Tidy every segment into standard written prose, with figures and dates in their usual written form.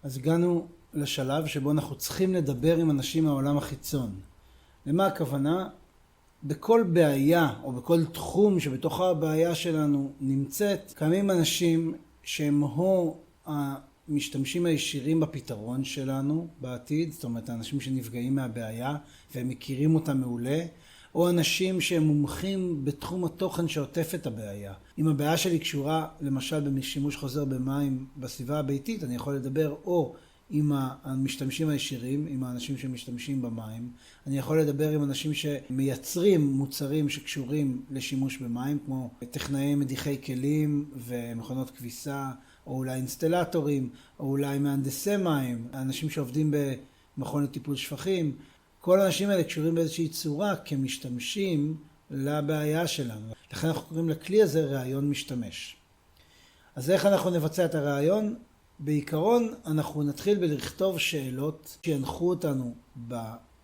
אז הגענו לשלב שבו אנחנו צריכים לדבר עם אנשים מהעולם החיצון. למה הכוונה? בכל בעיה או בכל תחום שבתוך הבעיה שלנו נמצאת, קיימים אנשים שהם המשתמשים הישירים בפתרון שלנו בעתיד, זאת אומרת האנשים שנפגעים מהבעיה והם מכירים אותה מעולה, או אנשים שהם מומחים בתחום התוכן שעוטף את הבעיה. אם הבעיה שלי קשורה למשל בשימוש חוזר במים בסביבה הביתית, אני יכול לדבר או עם המשתמשים הישירים, עם האנשים שמשתמשים במים. אני יכול לדבר עם אנשים שמייצרים מוצרים שקשורים לשימוש במים, כמו טכנאי מדיחי כלים ומכונות כביסה, או אולי אינסטלטורים, או אולי מהנדסי מים, אנשים שעובדים במכון לטיפול שפכים. כל האנשים האלה קשורים באיזושהי צורה כמשתמשים לבעיה שלנו. לכן אנחנו קוראים לכלי הזה רעיון משתמש. אז איך אנחנו נבצע את הרעיון? בעיקרון אנחנו נתחיל בלכתוב שאלות שינחו אותנו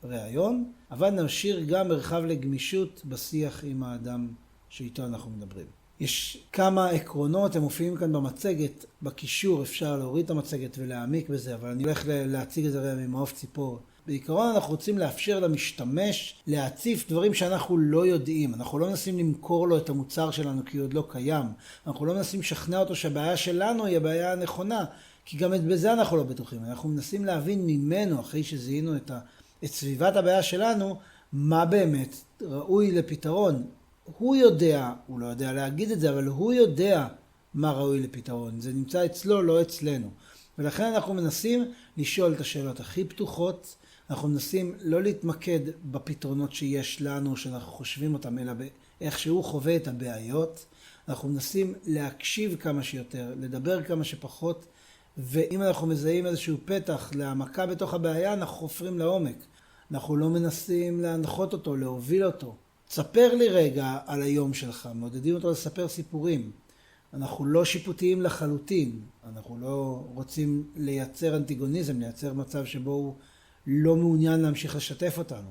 ברעיון, אבל נשאיר גם מרחב לגמישות בשיח עם האדם שאיתו אנחנו מדברים. יש כמה עקרונות, הם מופיעים כאן במצגת, בקישור אפשר להוריד את המצגת ולהעמיק בזה, אבל אני הולך להציג את זה ממעוף ציפור. בעיקרון אנחנו רוצים לאפשר למשתמש להציף דברים שאנחנו לא יודעים. אנחנו לא מנסים למכור לו את המוצר שלנו כי הוא עוד לא קיים. אנחנו לא מנסים לשכנע אותו שהבעיה שלנו היא הבעיה הנכונה, כי גם בזה אנחנו לא בטוחים. אנחנו מנסים להבין ממנו, אחרי שזיהינו את סביבת הבעיה שלנו, מה באמת ראוי לפתרון. הוא יודע, הוא לא יודע להגיד את זה, אבל הוא יודע מה ראוי לפתרון. זה נמצא אצלו, לא אצלנו. ולכן אנחנו מנסים לשאול את השאלות הכי פתוחות, אנחנו מנסים לא להתמקד בפתרונות שיש לנו, שאנחנו חושבים אותם, אלא באיך שהוא חווה את הבעיות. אנחנו מנסים להקשיב כמה שיותר, לדבר כמה שפחות, ואם אנחנו מזהים איזשהו פתח להעמקה בתוך הבעיה, אנחנו חופרים לעומק. אנחנו לא מנסים להנחות אותו, להוביל אותו. תספר לי רגע על היום שלך, מעודדים אותו לספר סיפורים. אנחנו לא שיפוטיים לחלוטין, אנחנו לא רוצים לייצר אנטיגוניזם, לייצר מצב שבו הוא לא מעוניין להמשיך לשתף אותנו.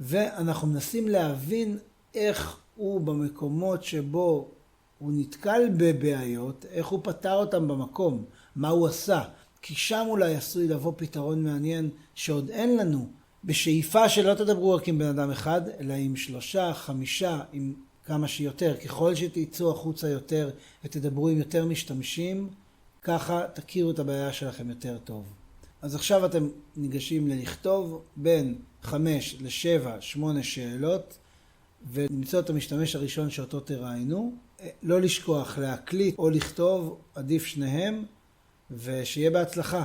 ואנחנו מנסים להבין איך הוא במקומות שבו הוא נתקל בבעיות, איך הוא פתר אותם במקום, מה הוא עשה. כי שם אולי עשוי לבוא פתרון מעניין שעוד אין לנו, בשאיפה שלא תדברו רק עם בן אדם אחד, אלא עם 3, 5, עם כמה שיותר. ככל שתיצאו החוצה יותר ותדברו עם יותר משתמשים, ככה תכירו את הבעיה שלכם יותר טוב. אז עכשיו אתם ניגשים לכתוב בין 5 ל-7, 8 שאלות, ולמצוא את המשתמש הראשון שאותו תראיינו. לא לשכוח להקליט או לכתוב, עדיף שניהם, ושיהיה בהצלחה.